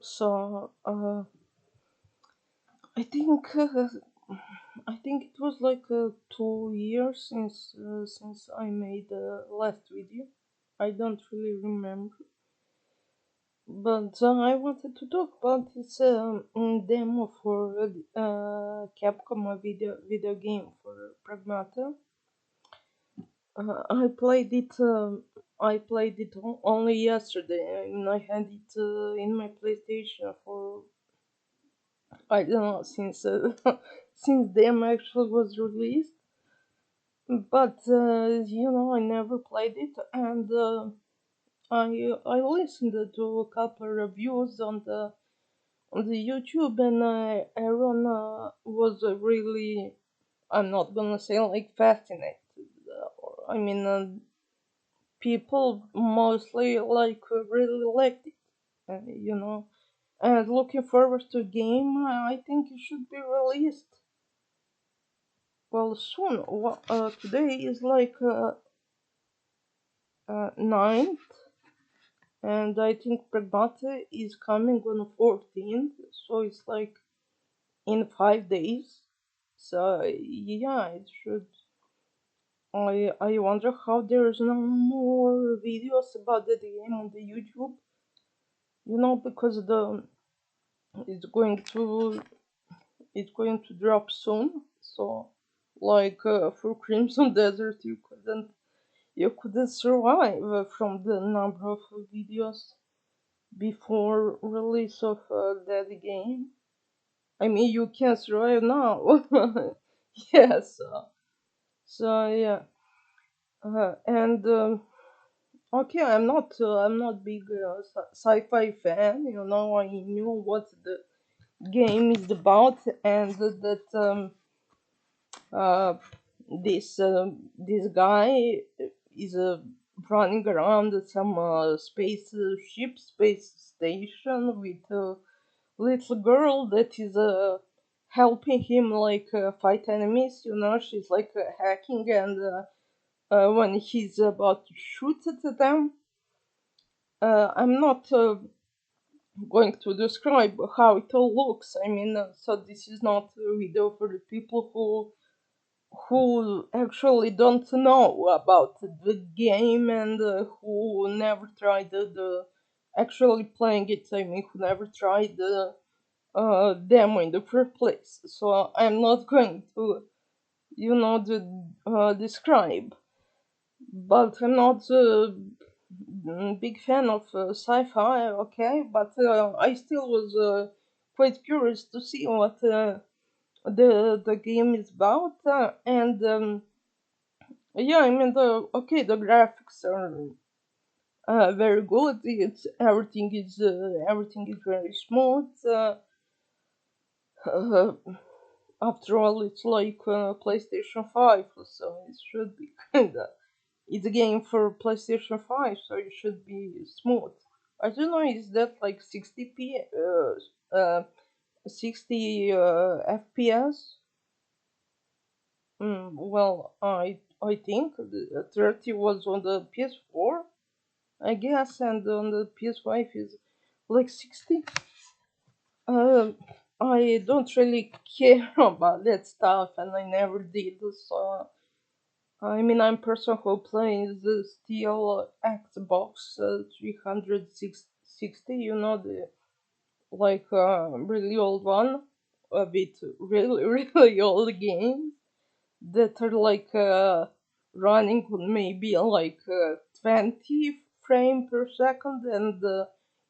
So I think uh, I think it was like 2 years since I made the last video. I don't really remember, but I wanted to talk about this demo for Capcom video game for Pragmata. I played it. I played it only yesterday, and I had it in my PlayStation for I don't know since since demo actually was released. But I never played it, and I listened to a couple reviews on the YouTube, and Aaron was really, I'm not gonna say like fascinated. I mean, people mostly like really liked it, and looking forward to game. I think it should be released well soon. Today is like 9th, and I think Pragmata is coming on 14th, so it's like in 5 days. So yeah, it should. I wonder how there's no more videos about the game on the YouTube. Because it's going to it's going to drop soon. So like for Crimson Desert, you couldn't survive from the number of videos before release of that game. I mean, you can survive now. Yes. So yeah, and okay, I'm not big sci-fi fan. I knew what the game is about, and that uh, this guy is running around some space station with a little girl that is helping him like fight enemies. She's like hacking, and when he's about to shoot at them, I'm not going to describe how it all looks. I mean, so this is not a video for the people who actually don't know about the game, and who never tried the actually playing it. I mean, who never tried the demo in the first place. So I'm not going to, describe. But I'm not a big fan of sci-fi. Okay, but I still was quite curious to see what the game is about, and yeah, I mean the graphics are very good. It's everything is very smooth. Uh, After all, it's like PlayStation 5, so it should be kinda. It's a game for PlayStation 5, so it should be smooth. I don't know, is that like 60 FPS? Well, I think the 30 was on the PS4, I guess, and on the PS5 is like 60. Uh, I don't really care about that stuff, and I never did. So I mean, I'm a person who plays the still Xbox 360. The like really old one, with really really old games that are like running on maybe like 20 frame per second, and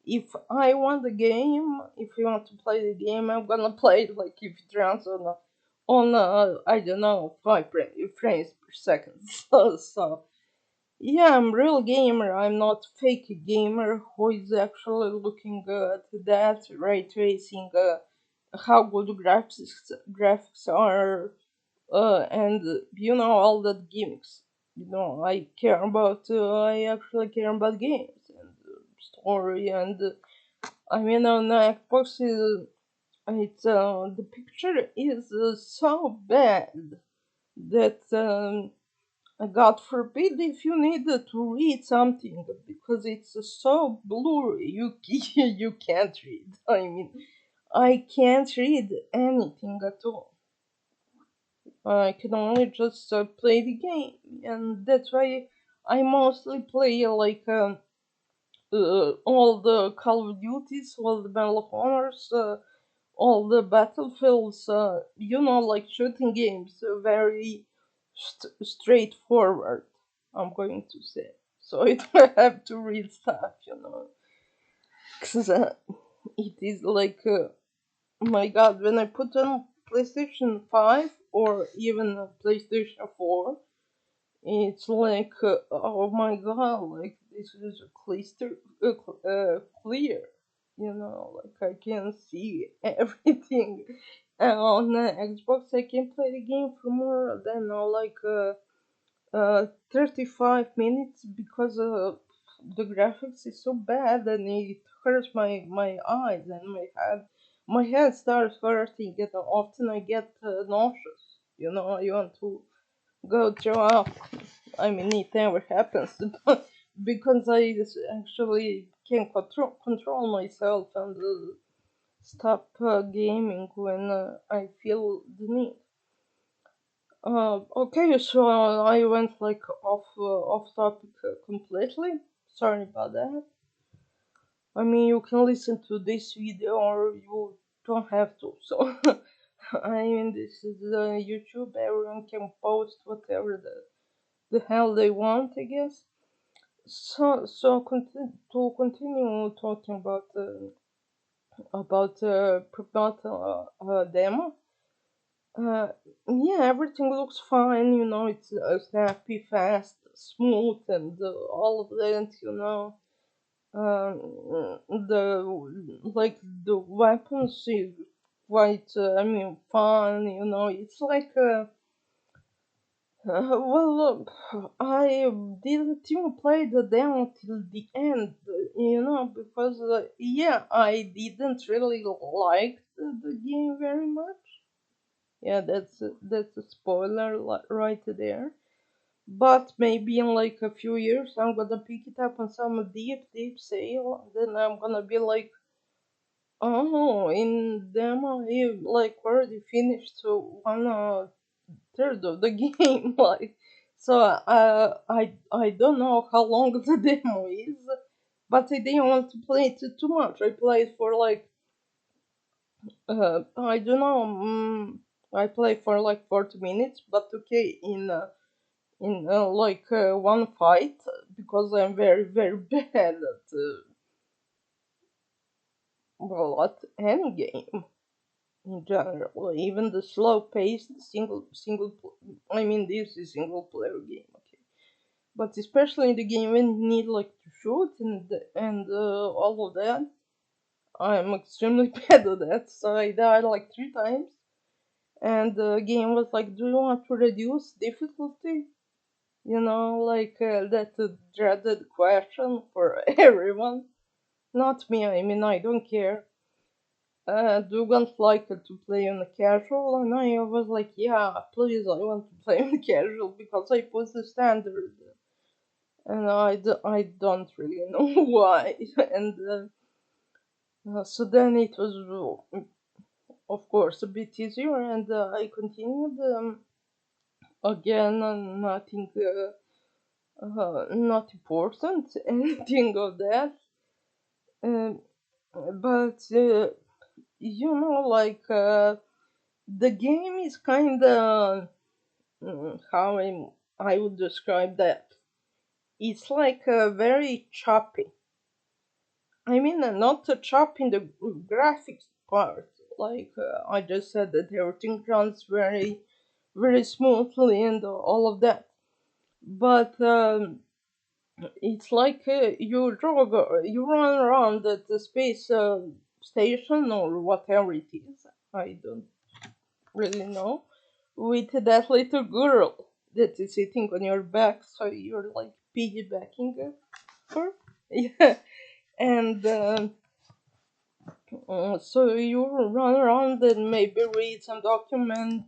if I want the game, if you want to play the game, I'm gonna play it like if it runs on I don't know, 5 frames per second. So yeah, I'm real gamer. I'm not fake gamer who is actually looking at that ray tracing, how good graphics are, and all that gimmicks. I care about. I actually care about games and story, and I mean on Xbox, the picture is so bad that God forbid if you need to read something because it's so blurry, you can't read. I mean, I can't read anything at all. I can only just play the game, and that's why I mostly play like all the Call of Duties, all the Medal of Honors, all the Battlefields. Like shooting games, very straightforward. I'm going to say, so it will have to read stuff. 'Cause, it is like, my God, when I put on PlayStation 5 or even PlayStation 4, it's like, oh my God, like this is clear, like I can see everything. And on the Xbox, I can play the game for more than 35 minutes because the graphics is so bad and it hurts my eyes and my head. My head starts hurting and often I get nauseous. I want to go throw up. I mean, it never happens, but because I actually can control myself and stop gaming when I feel the need. Okay, so I went like off topic completely. Sorry about that. I mean, you can listen to this video or you don't have to. So, I mean, this is YouTube. Everyone can post whatever the hell they want, I guess. To continue talking about Pragmata Demo. Uh, yeah, everything looks fine. It's snappy, fast, smooth, and all of that. The weapons is quite. I mean, fun. It's like I didn't even play the demo till the end, because yeah, I didn't really like the game very much. Yeah, that's a spoiler right there. But maybe in like a few years, I'm gonna pick it up on some deep sale. Then I'm gonna be like, oh, in demo, you like already finished one third of the game. Like, so I don't know how long the demo is, but I didn't want to play it too much. I played for like I don't know. I played for like 40 minutes, but okay, in one fight because I'm very bad at at any game in general, even the slow paced I mean, this is single player game, okay, but especially in the game when you need like to shoot and all of that, I'm extremely bad at that. So I died like 3 times, and the game was like, "Do you want to reduce difficulty?" Like that dreaded question for everyone. Not me. I mean, I don't care. Dugan liked to play on the casual, and I was like, "Yeah, please, I want to play on the casual because I put the standard." And I don't really know why. And so then it was, of course, a bit easier, and I continued again, nothing, not important, anything of that. Um, but like the game is kind of how I would describe that. It's like very choppy. I mean, not to chop in the graphics part. Like I just said that everything runs very smoothly and all of that. But it's like you run around at the space station or whatever it is. I don't really know. With that little girl that is sitting on your back, so you're like piggybacking her. Yeah, and so you run around and maybe read some document.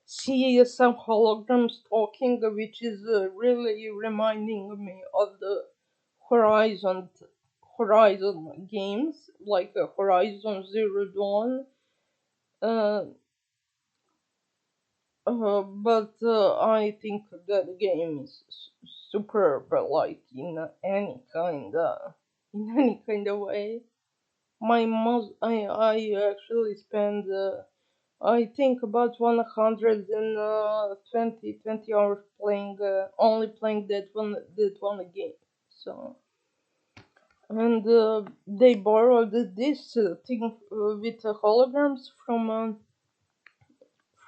see some holograms talking, which is really reminding me of the Horizon Horizon games, like Horizon Zero Dawn. Uh, but I think that game is superb, like in any kind of way. I actually spend I think about 120 hours playing only playing that one game. So and they borrowed this thing with holograms from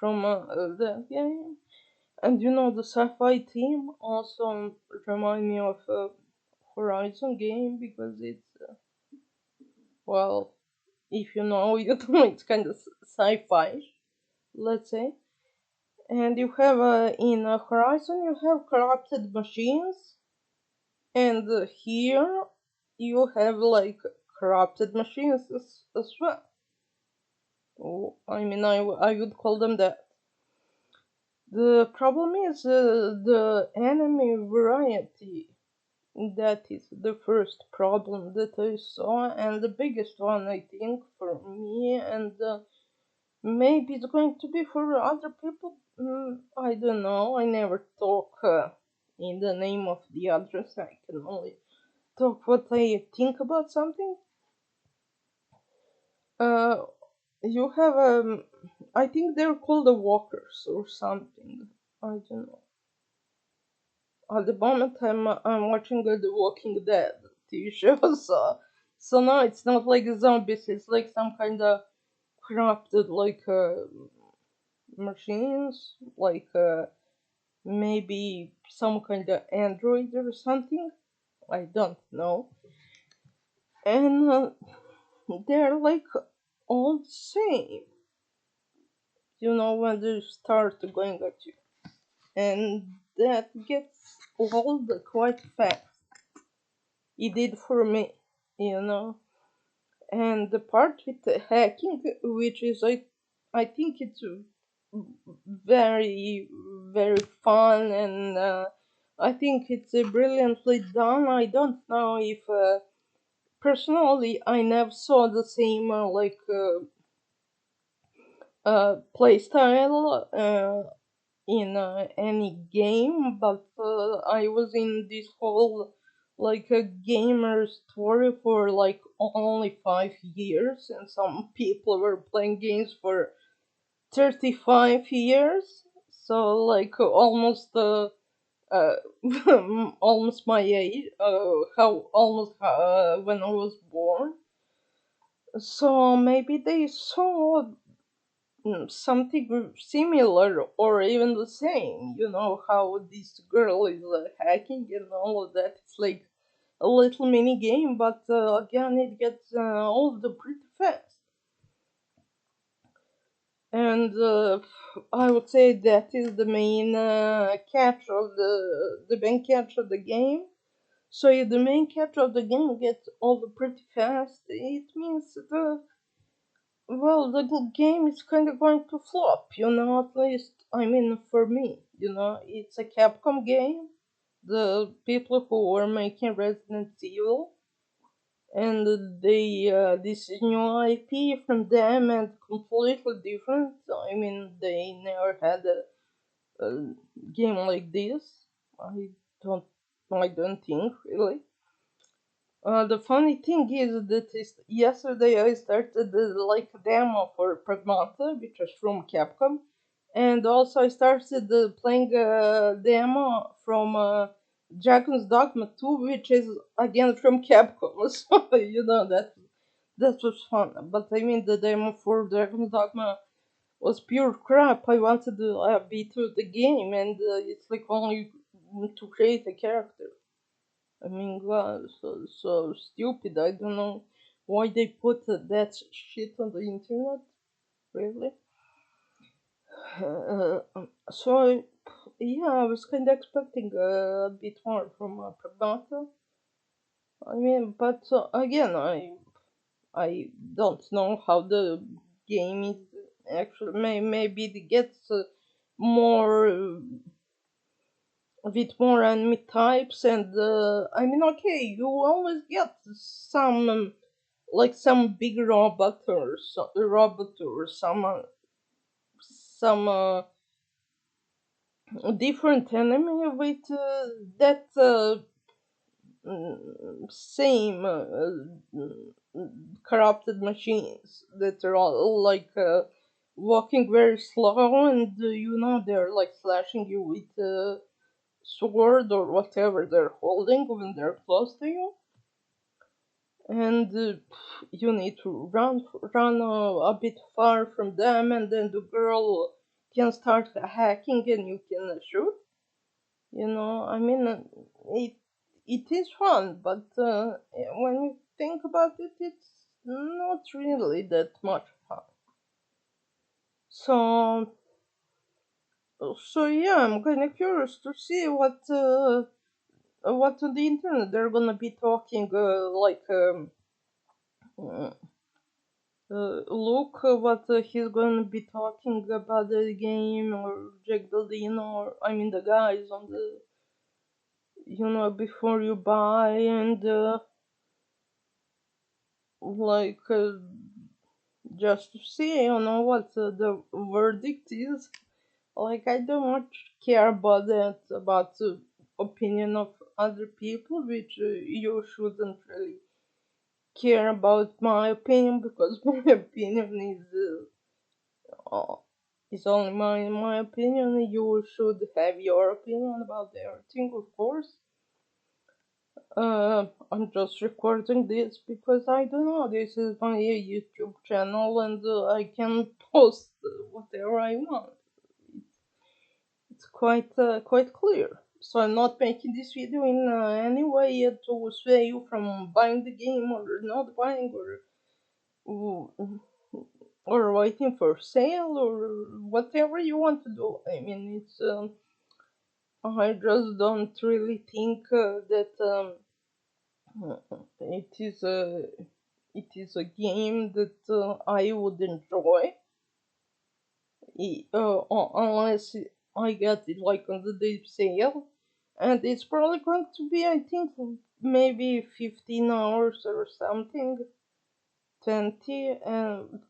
that game. And the sci-fi theme also remind me of Horizon game because it's well, if you know, you know it's kind of sci-fi, let's say. And you have in Horizon you have corrupted machines, and here you have like corrupted machines as well. Oh, I mean, I would call them that. The problem is the enemy variety. That is the first problem that I saw, and the biggest one, I think, for me, and maybe it's going to be for other people. I don't know. I never talk in the name of the others. I can only talk what I think about something. Uh, you have I think they're called the walkers or something. I don't know. At the moment, I'm watching The Walking Dead TV show, so now it's not like zombies. It's like some kind of corrupted like machines, like maybe some kind of android or something. I don't know. And they're like all the same. When they start going at you, and that gets old quite fast. It did for me, you know. And the part with the hacking, which is I think it's very very fun, and I think it's brilliantly done. I don't know if personally I never saw the same play style in any game, but I was in this whole like a gamer story for like only 5 years, and some people were playing games for 35 years. So like uh almost my age, how almost when I was born. So maybe they saw something similar or even the same. You know how this girl is hacking and all of that. It's like a little mini game, but again, it gets old pretty fast. And I would say that is the main catch of the main catch of the game. So if the main catch of the game gets old pretty fast, it means the game is kind of going to flop, at least, I mean, for me, it's a Capcom game. The people who were making Resident Evil, and this is new IP from them and completely different. I mean, they never had a game like this. I don't, I don't think really. The funny thing is that yesterday I started like a demo for Pragmata, which is from Capcom, and also I started playing a demo from Dragon's Dogma 2, which is again from Capcom. So that was fun. But I mean, the demo for Dragon's Dogma was pure crap. I wanted to beat the game, and it's like only to create a character. I mean, God, so stupid. I don't know why they put that shit on the internet. Really. Uh, so yeah, I was kind of expecting a bit more from Pragmata. I mean, but again, I don't know how the game is actually. Maybe it gets more with more enemy types, and I mean, okay, you always get some like some big robot or some different enemy with that same corrupted machines that are all like walking very slow, and they're like slashing you with sword or whatever they're holding when they're close to you, and you need to run a bit far from them, and then the girl can start hacking and you can shoot. I mean, it is fun, but when you think about it, it's not really that much fun. So yeah, I'm kind of curious to see what on the internet they're gonna be talking like. Uh, Look what he's going to be talking about the game, or Jack Baldino, or I mean the guys on the before you buy, and like just to see what the verdict is. Like, I don't much care about that, about the opinion of other people, which you shouldn't really care about my opinion, because my opinion uh, is only my opinion. You should have your opinion about everything, of course. I'm just recording this because I don't know. This is my YouTube channel, and I can post whatever I want. It's quite clear. So I'm not making this video in any way to sway you from buying the game or not buying, or waiting for sale, or whatever you want to do. I mean, it's I just don't really think that it is a game that I would enjoy, unless I get it like on the day sale, and it's probably going to be, I think, maybe 15 hours or something, 20, and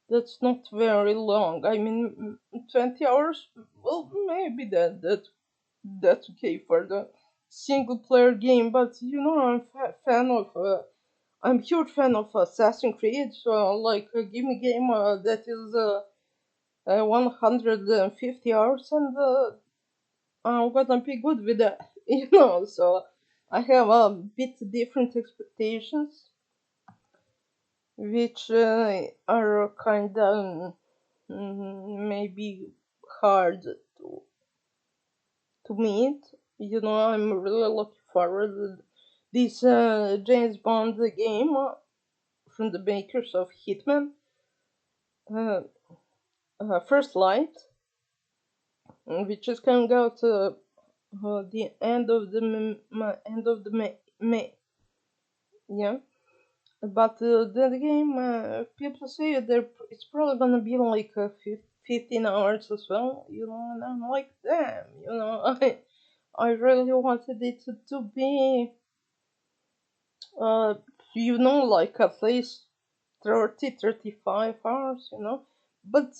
that's not very long. I mean, 20 hours, well, maybe that's okay for the single player game, but I'm I'm a huge fan of Assassin's Creed, so like give me a game that is 150 hours, and I'm gonna be good with that, So I have a bit different expectations, which are kind of maybe hard to meet. I'm really looking forward to this James Bond game from the makers of Hitman, uh, First Light, which is coming out the end of the May. Yeah, but that game, people say it's probably gonna be like 15 hours as well. And I'm like, damn, I really wanted it to be, uh, like at least 30, 35 hours, But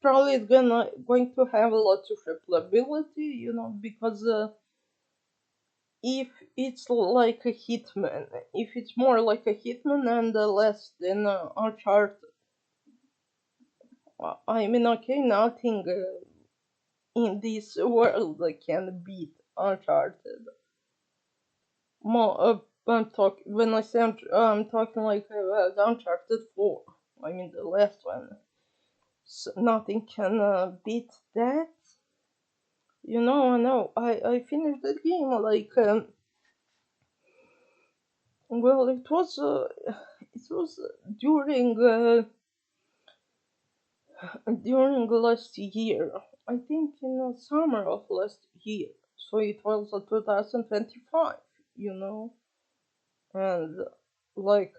probably it's going to have a lot of replayability, because if it's like a Hitman, if it's more like a Hitman and less than Uncharted, I mean, okay, nothing in this world can beat Uncharted. More, when I say I'm talking like Uncharted 4. I mean the last one. So nothing can beat that. I know. I finished that game like well, it was during last year. I think summer of last year. So it was 2025. You know, and like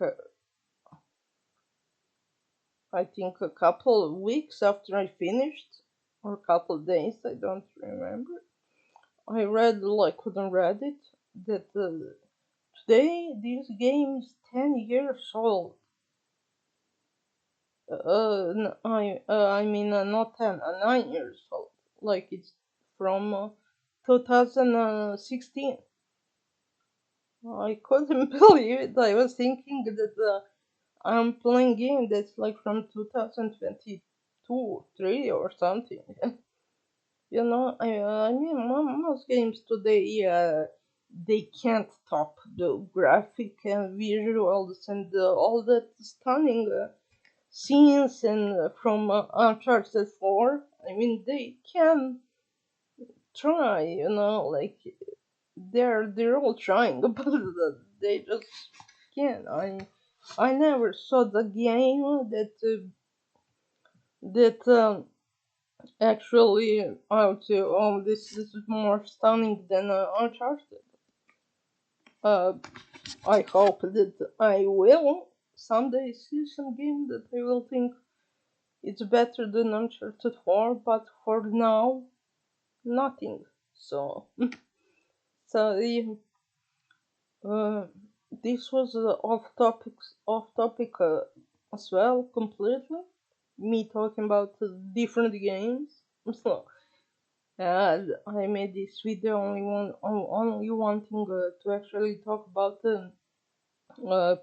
I think a couple of weeks after I finished, or couple days. I don't remember. I read like on Reddit that today this game is 10 years old. I mean not 10, 9 years old. Like it's from 2016. I couldn't believe it. I was thinking that I'm playing game that's like from 2022, 3 or something. I mean, most games today, they can't top the graphic and visuals and all that stunning scenes and from Uncharted 4. I mean, they can try, like they're all trying, but they just can't. I never saw the game that actually out this is more stunning than Uncharted. Uh, I hope that I will someday see some game that I will think it's better than Uncharted 4, but for now, nothing. So, so yeah, uh, this was off topic as well completely. Me talking about different games. So, I made this video only wanting to actually talk about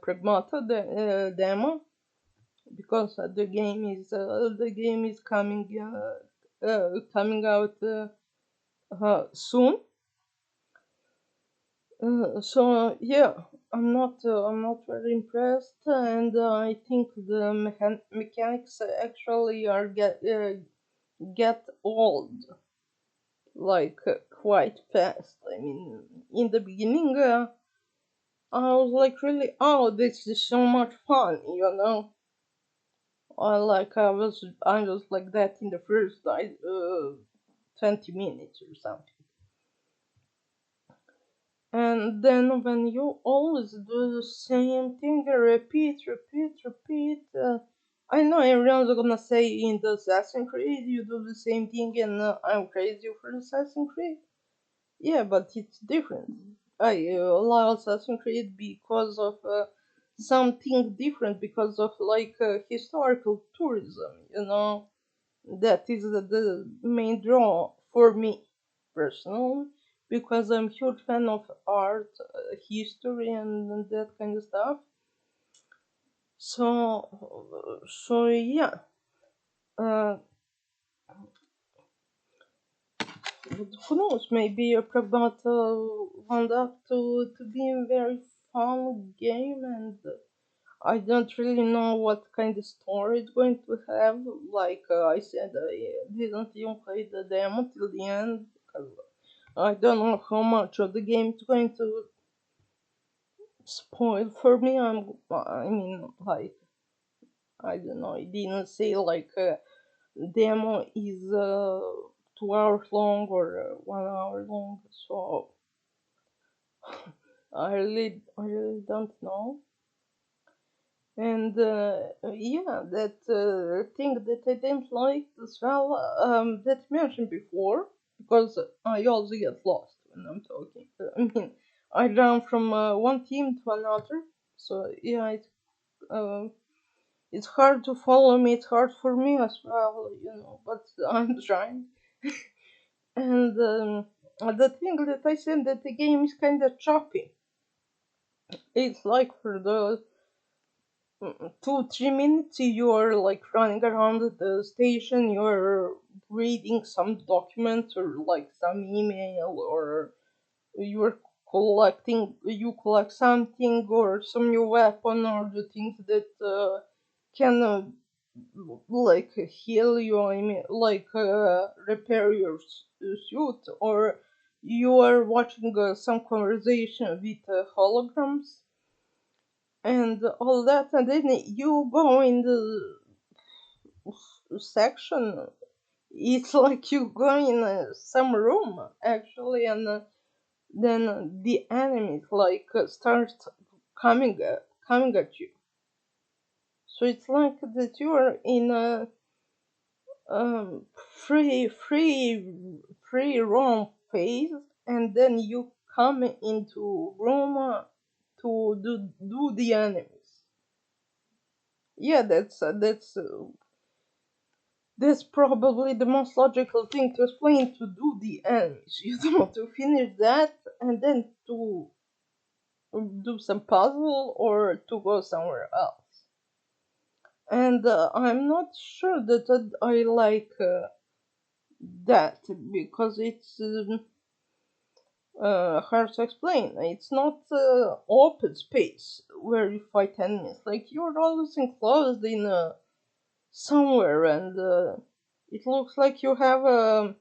Pragmata Demo because the game is coming out soon. So yeah, I'm not very impressed, and I think the mechanics actually are get old like quite fast. I mean, in the beginning, I was like really, oh, this is so much fun, you know. I was like that in the first 20 minutes or something. And then when you always do the same thing, repeat, I know everyone's gonna say in the Assassin's Creed you do the same thing, and I'm crazy for Assassin's Creed. Yeah, but it's different. I allow Assassin's Creed because of something different, because of like historical tourism. That is the main draw for me personally, because I'm huge fan of art, history, and that kind of stuff. So yeah. Uh, but who knows? Maybe a Pragmata wound up to be a very fun game, and I don't really know what kind of story it's going to have. Like I said, I didn't even play the demo till the end because I don't know how much of the game is going to spoil for me. I mean, like, I don't know. It didn't say like demo is 2 hours long or 1 hour long, so I really don't know. And yeah, that thing that I didn't like as well, that I mentioned before, because I also get lost when I'm talking. I mean, I run from one team to another, so yeah, it's hard to follow me. It's hard for me as well, but I'm trying. And the thing that I said that the game is kind of choppy. It's like for the 2 3 minutes you're like running around the station, you're reading some documents or like some email, or you're you collect something or some new weapon, or the things that can like heal you, I mean like repair your suit, or you are watching some conversation with holograms and all that, and then you go in the section. It's like you go in some room actually, and then the enemies like start coming at you. So it's like that you are in um free free free roam phase, and then you come into Roma to do the enemies. Yeah, that's probably the most logical thing to explain, to do the enemies. To finish that and then to do some puzzle or to go somewhere else. And I'm not sure that I like that, because it's hard to explain. It's not open space where you fight enemies. Like, you're always enclosed in somewhere, and it looks like you have a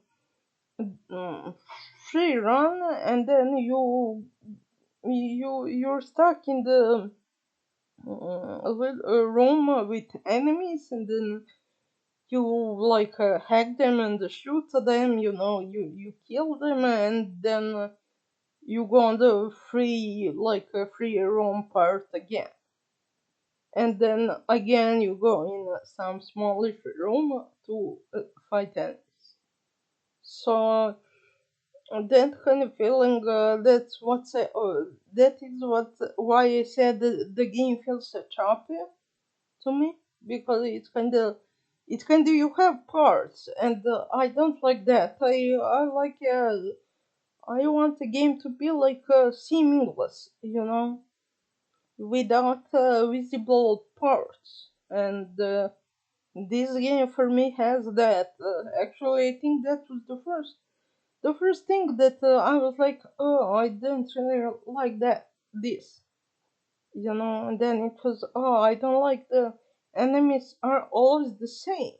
mm, free run, and then you're stuck in the room with enemies, and then you like hack them and shoot them. You kill them, and then you go on the free roam part again, and then again you go in some smallish room to fight enemies. So that kind of feeling, that is why I said the game feels so choppy to me, because it's kind of you have parts, and I don't like that. I like I want the game to be like seamless, without visible parts, and this game for me has that. Actually, I think that was the first thing that I was like, oh, I don't really like this, and then it was, oh, I don't like the enemies are always the same,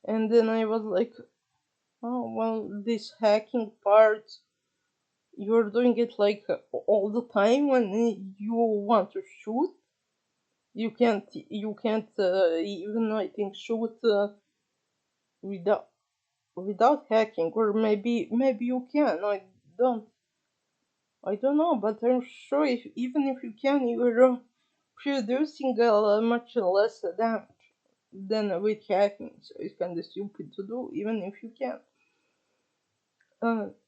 and then I was like, oh, well, this hacking part, you're doing it like all the time when you want to shoot. You can't even, I think, shoot without without hacking, or maybe you can. Don't I don't know, but I'm sure even if you can, you're producing much less damage than with hacking. So it's kind of stupid to do, even if you can.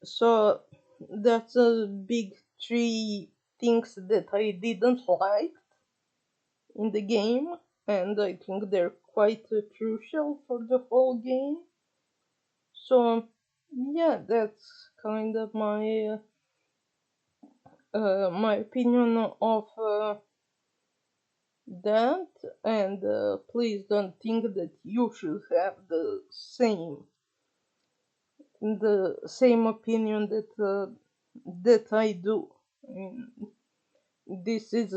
So that's a big three things that I didn't like in the game, and I think they're quite crucial for the whole game. So yeah, that's kind of my opinion of that. And please don't think that you should have the same opinion that I do. I mean, this is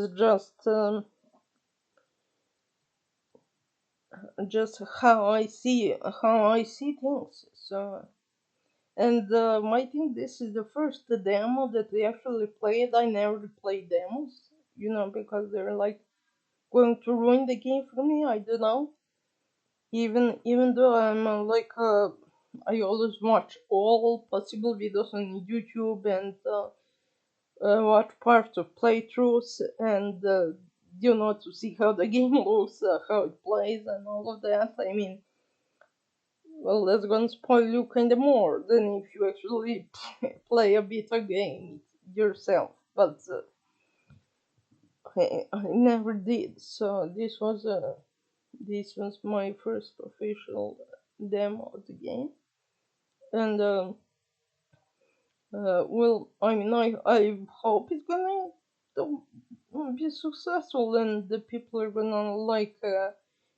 just how I see things. So, and I think this is the first demo that we actually played. I never played demos, because they're like going to ruin the game for me. I don't know. Even though I'm I always watch all possible videos on YouTube, and watch parts of playthroughs, and to see how the game looks, how it plays, and all of that. I mean, well, that's gonna spoil you kind of more than if you actually play a bit of game yourself. But I never did, so this was my first official demo of the game, and well, I mean, I hope it's gonna to be successful, and the people are gonna like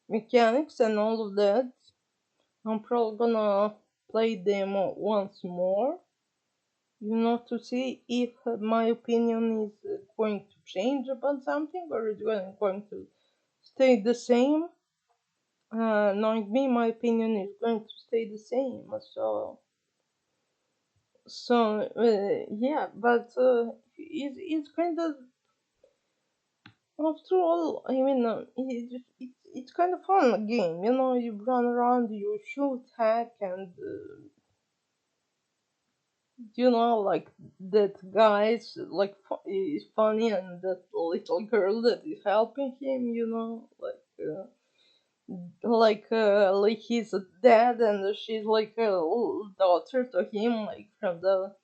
mechanics and all of that. I'm probably gonna play them once more, to see if my opinion is going to change about something, or is going to stay the same. Knowing me, my opinion is going to stay the same. So yeah, but it's kind of, after all, I mean, it's kind of fun game. You run around, you shoot, hack, and like that guy's like is funny, and that little girl that is helping him. Like like he's a dad and she's like a little daughter to him, like from the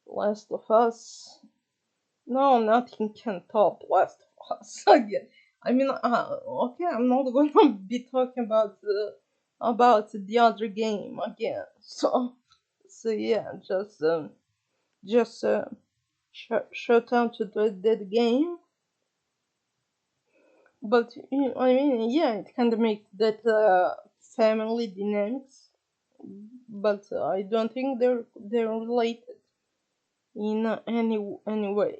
Last of Us. No, nothing can top Last of Us again. I mean, okay, I'm not going to be talking about the other game again. So yeah, just shut down to that game. But I mean, yeah, it kind of makes that family dynamics, but I don't think they're related in any way.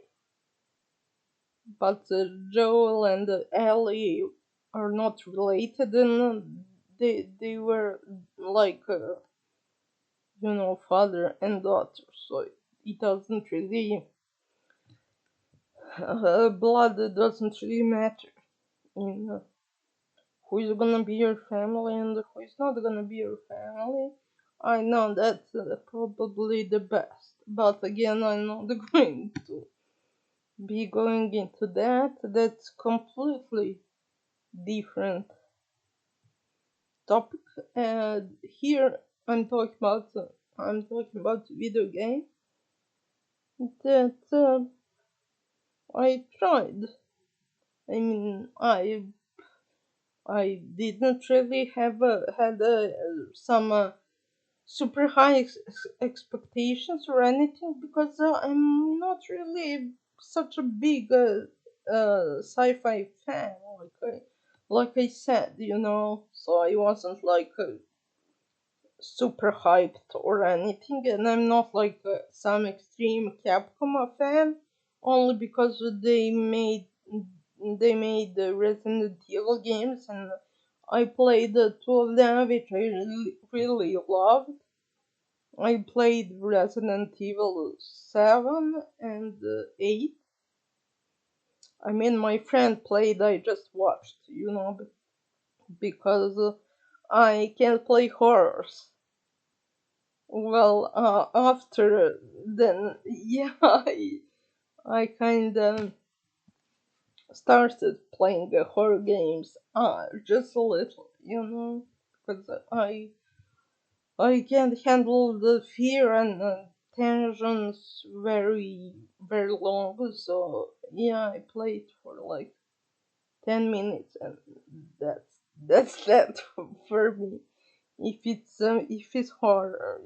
But Joel and Ellie are not related, and they were like father and daughter, so it doesn't really blood doesn't really matter in who is gonna be your family and who is not gonna be your family. I know that's probably the best, but again, I'm not going to be going into that. That's completely different topic. And here I'm talking about video game that I tried. I mean, I didn't really had some super high expectations or anything because I'm not really such a big sci-fi fan. Like I said, so I wasn't like super hyped or anything, and I'm not like some extreme Capcom fan only because they made the Resident Evil games, and I played two of them, which I really loved. I played Resident Evil 7 and 8. I mean, my friend played, I just watched, because I can't play horrors. Well, after then, yeah, I kind of started playing horror games, just a little, because I can't handle the fear and tensions very, very long. So yeah, I played for like 10 minutes, and that's that for me. If it's horror.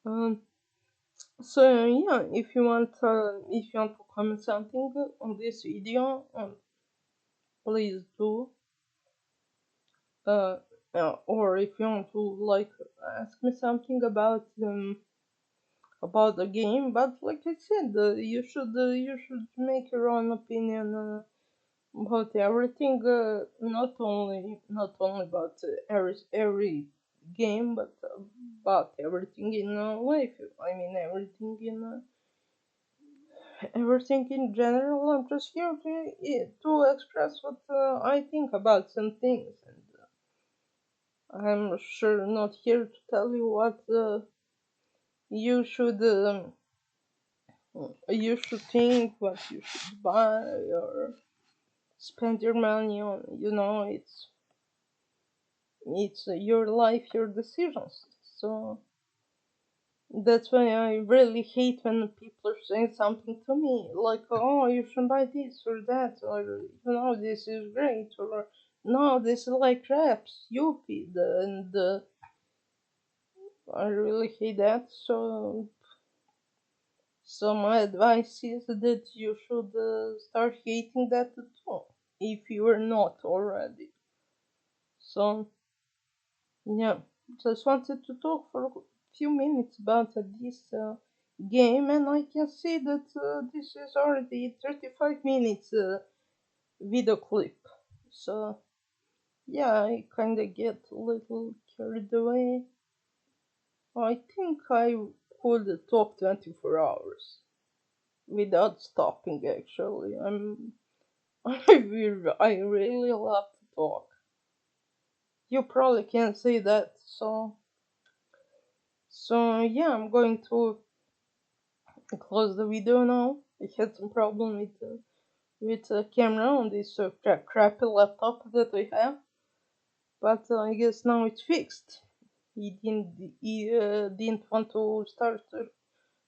Um. So yeah, if you want to comment something on this video, please do. Uh, or if you want to like ask me something about the game, but like I said, you should make your own opinion about everything, not only about every game, but about everything in life. I mean everything in general. I'm just here to express what I think about some things, and I'm sure not here to tell you what you should you should think, what you should buy or spend your money on. It's your life, your decisions. So that's why I really hate when people are saying something to me like, "Oh, you should buy this or that," or "This is great," or "No, this is like crap, stupid," and I really hate that. So my advice is that you should start hating that too, if you are not already. So yeah, just wanted to talk for a few minutes about this game, and I can see that this is already 35 minutes video clip. So yeah, I kind of get a little carried away. I think I could talk 24 hours without stopping. Actually, I really love to talk. You probably can't say that. So yeah, I'm going to close the video now. I had some problem with with a camera on this crappy laptop that I have. But I guess now it's fixed. He didn't want to start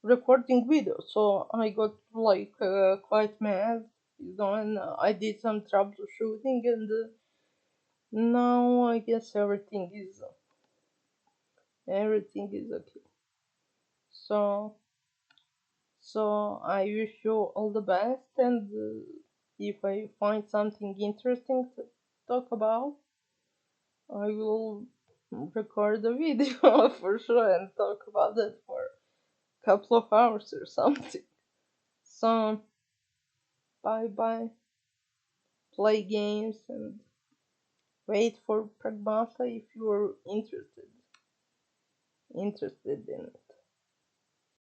recording video, so I got like quite mad, and I did some troubleshooting, and now I guess everything is okay. So I wish you all the best, and if I find something interesting to talk about, I will record a video for sure and talk about it for a couple of hours or something. So bye bye, play games and wait for Pragmata if you're interested in it.